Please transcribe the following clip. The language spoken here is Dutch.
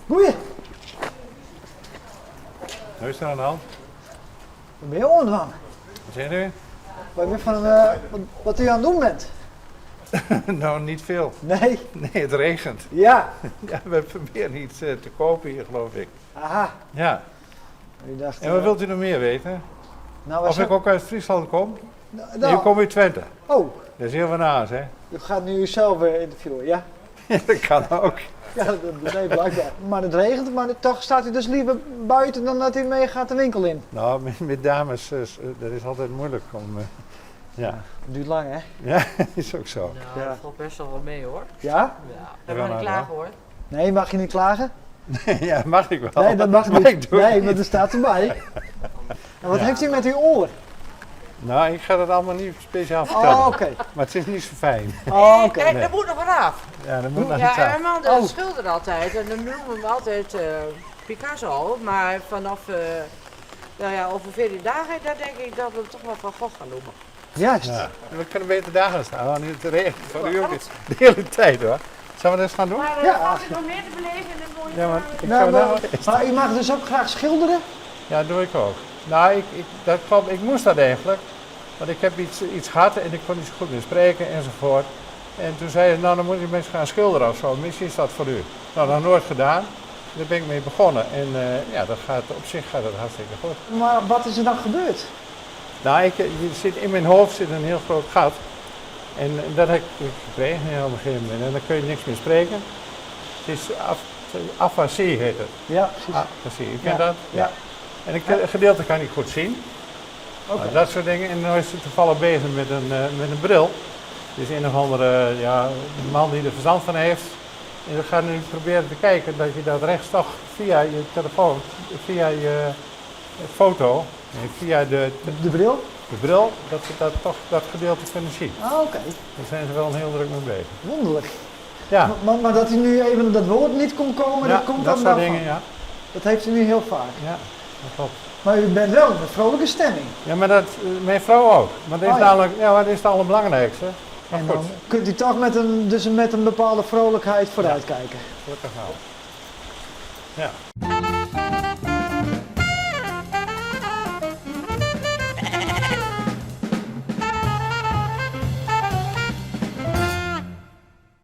Goeie. Hoe is er aan de hand? Wat ben je onderaan? Wat zeg je? Wat ben je van wat u aan het doen bent? Nou, niet veel. Nee. Nee, het regent. Ja. Ja, we proberen iets te kopen hier, geloof ik. Aha. Ja. U dacht, En wat wilt u nog meer weten? nou, Of ik ook uit Friesland kom? Nou, Nee, ik kom uit Twente. oh, Dat is heel van naast, hè? u gaat nu uzelf interviewen, ja? Dat kan ook. Ja, dat begreep blijkbaar. Maar het regent, maar toch staat u dus liever buiten dan dat u mee gaat de winkel in. Nou, met dames, dat is altijd moeilijk om... ja. Het duurt lang, hè? Ja, is ook zo. Nou, Ja. dat valt best wel mee hoor. Ja? Ja, Ja, we gaan maar niet klagen hoor. Nee, mag je niet klagen? Ja, mag ik wel. Nee, dat mag Maar niet. ik doe het Nee, niet. maar er staat erbij. En wat Ja. heeft u met uw oor? Nou, ik ga dat allemaal niet speciaal vertellen. Oh, oké. Maar het is niet zo fijn. Oh, oké. Kijk, dat moet nog vanaf. Ja, dat moet nog Ja, iets en aan. mijn man Oh. schildert altijd en dan noemen we hem altijd Picasso. Maar vanaf, nou ja, over 14 dagen, dan denk ik dat we hem toch wel Van Gogh gaan noemen. Juist. Ja. We kunnen beter daar gaan staan, want het regent voor u ook niet. De hele tijd hoor. Zullen we dat eens gaan doen? Maar Ja. valt er nog meer te beleven in de mooie Ja, maar verhalen? ik Nou, ga maar, daar... maar u mag dus ook graag schilderen? Ja, dat doe ik ook. Nou, dat klopt. Ik moest dat eigenlijk. Want ik heb iets gehad en ik kon niet zo goed meer spreken enzovoort. En toen zei ze, nou dan moet je mensen gaan schilderen of zo. Misschien is dat voor u. Nou, dat nooit gedaan. Daar ben ik mee begonnen. En ja, dat gaat, op zich gaat het hartstikke goed. Maar wat is er dan gebeurd? Nou, in mijn hoofd zit een heel groot gat. En dat heb ik gekregen op een gegeven moment. En dan kun je niks meer spreken. Het is afasie heet het. Ja, precies. Afasie, je kent Ja. dat? Ja. En een gedeelte kan ik goed zien. Oké. Nou, dat soort dingen. En dan is ze toevallig bezig met een bril. Dus een of andere man die er verstand van heeft. En we gaan nu proberen te kijken dat je dat rechts toch via je telefoon, via je foto, en via de De bril? dat we dat gedeelte kunnen zien. Ah, oké. Daar zijn ze wel heel druk mee bezig. Wonderlijk. Ja, Maar dat u nu even op dat woord niet kon komen, ja dat komt dat dan soort wel dingen, van. ja. Dat heeft u nu heel vaak. Ja, dat klopt. Maar u bent wel in een vrolijke stemming. Ja, maar mijn vrouw ook. Maar dat is Oh, ja. namelijk, ja, maar dat is het allerbelangrijkste. Maar En goed, dan kunt u toch met een bepaalde vrolijkheid vooruitkijken. gelukkig wel. Ja.